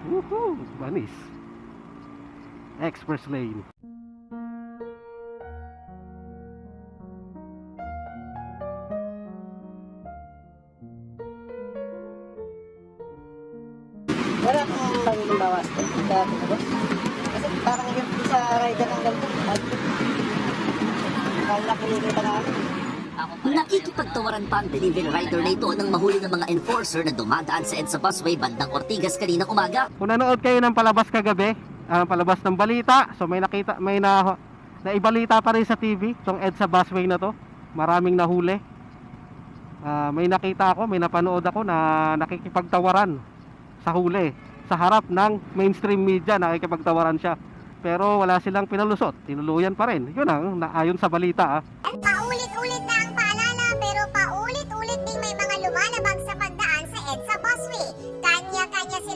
Woohoo! Banis. Express lane. Wala akong magiging bawas ko. Kasi parang yung sa rider ng ganito. Kaya nakikita namin. Nakikipagtawaran pa ang delivery rider na ito nang mahuli ng mga enforcer na dumadaan sa EDSA busway bandang Ortigas kaninang umaga. Kung nanood kayo ng palabas kagabi, palabas ng balita, so may naibalita pa rin sa TV, itong EDSA busway na to, maraming nahuli. May nakita ako, may napanood ako na nakikipagtawaran sa huli, sa harap ng mainstream media, nakikipagtawaran siya. Pero wala silang pinalusot, tinuluyan pa rin. Yun ang ayon sa balita.